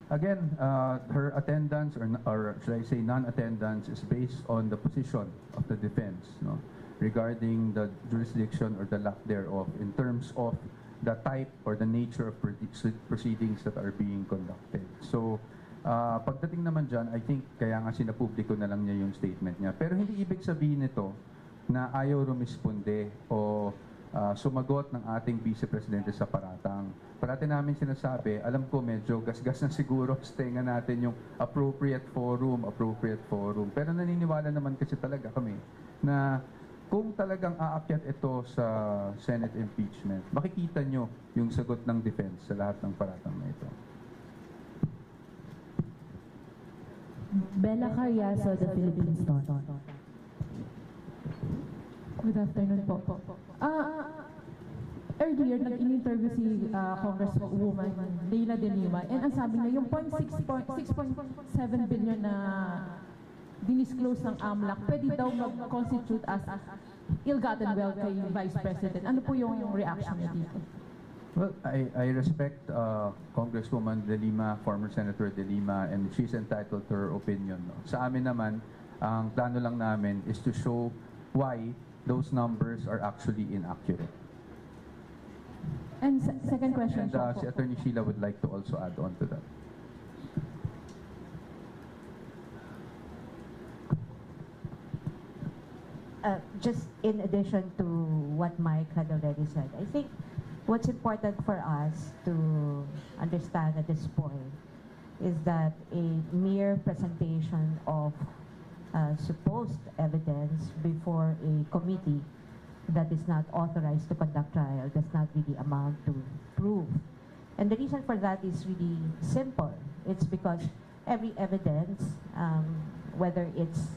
Again, her attendance or should I say non-attendance is based on the position of the defense, no, regarding the jurisdiction or the lack thereof in terms of the type or the nature of proceedings that are being conducted. So, pagdating naman dyan, I think kaya nga sinapubliko na lang niya yung statement niya. Pero hindi ibig sabihin nito na ayaw rumisponde o sumagot ng ating Vice Presidente sa paratang. Parati namin sinasabi, alam ko medyo gasgas na siguro sa tenga natin yung appropriate forum. Pero naniniwala naman kasi talaga kami na kung talagang aakyat ito sa Senate impeachment, makikita nyo yung sagot ng defense sa lahat ng paratang na ito. Bella Carriazo, The Philippine Star. Good afternoon po. Earlier, nag-interview si Congresswoman Leila De Lima, and ang sabi niya, yung 6.7 billion na dinisclose ng AMLAC, pwede daw mag-constitute as ill-gotten wealth kay Vice President. Ano po yung reaction niya dito? Well, I respect Congresswoman De Lima, former Senator De Lima, and she's entitled to her opinion. No? Sa amin naman, ang plano lang namin is to show why those numbers are actually inaccurate. And second question. And si Attorney Sheila would like to also add on to that. Just in addition to what Mike had already said, I think what's important for us to understand at this point is that a mere presentation of supposed evidence before a committee that is not authorized to conduct trial does not really amount to proof. And the reason for that is really simple. It's because every evidence, whether it's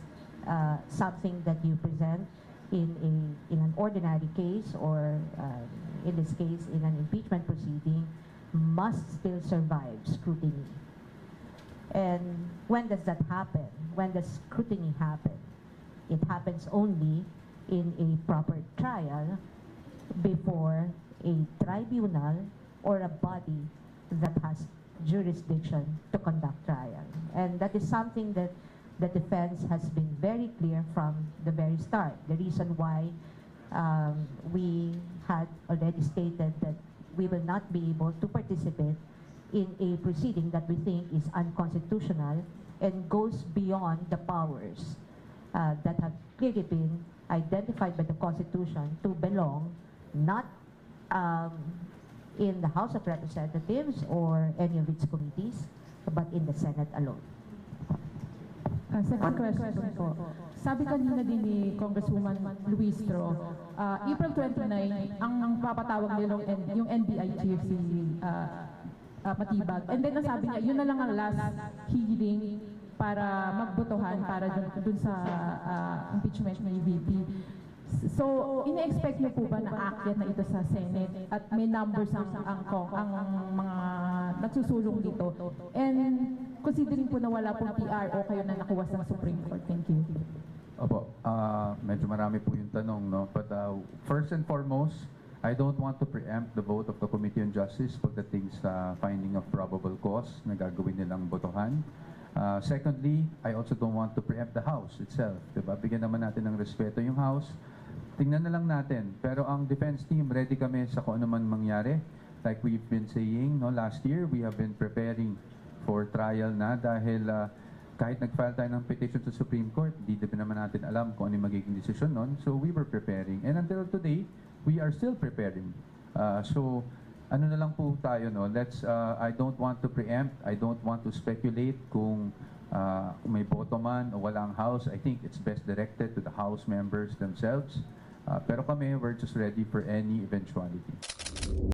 something that you present in an ordinary case or in this case in an impeachment proceeding, must still survive scrutiny. And when does that happen? When does scrutiny happen? It happens only in a proper trial before a tribunal or a body that has jurisdiction to conduct trial. And that is something that the defense has been very clear from the very start. The reason why we had already stated that we will not be able to participate in a proceeding that we think is unconstitutional and goes beyond the powers that have clearly been identified by the Constitution to belong not in the House of Representatives or any of its committees, but in the Senate alone. Second question po. Sabi kanina din ni Congresswoman Luistro, April 29, ang papatawag nila yung NBI chief si Matibag. And then nasabi niya, yun na lang ang last hearing para magbotohan para dun sa impeachment ni VP. So, ine-expect niyo po ba na aakyat na ito sa Senate at may numbers ang mga nagsusulong dito? And considering po na wala pong PRO kayo na nakuha sa Supreme Court. Thank you. Opo, medyo marami po yung tanong, no? But first and foremost, I don't want to preempt the vote of the Committee on Justice pagdating sa finding of probable cause na gagawin nilang botohan. Secondly, I also don't want to preempt the House itself. Diba? Bigyan naman natin ng respeto yung House. Tingnan na lang natin. Pero ang defense team, ready kami sa kung ano man mangyari. Like we've been saying, no, last year, we have been preparing for trial na dahil kahit nag-file tayo ng petition sa Supreme Court, di naman natin alam kung ano yung magiging decision nun. So we were preparing. And until today, we are still preparing. So ano na lang po tayo, no? I don't want to preempt, I don't want to speculate kung may boto man o walang House. I think it's best directed to the House members themselves. Pero kami, we're just ready for any eventuality.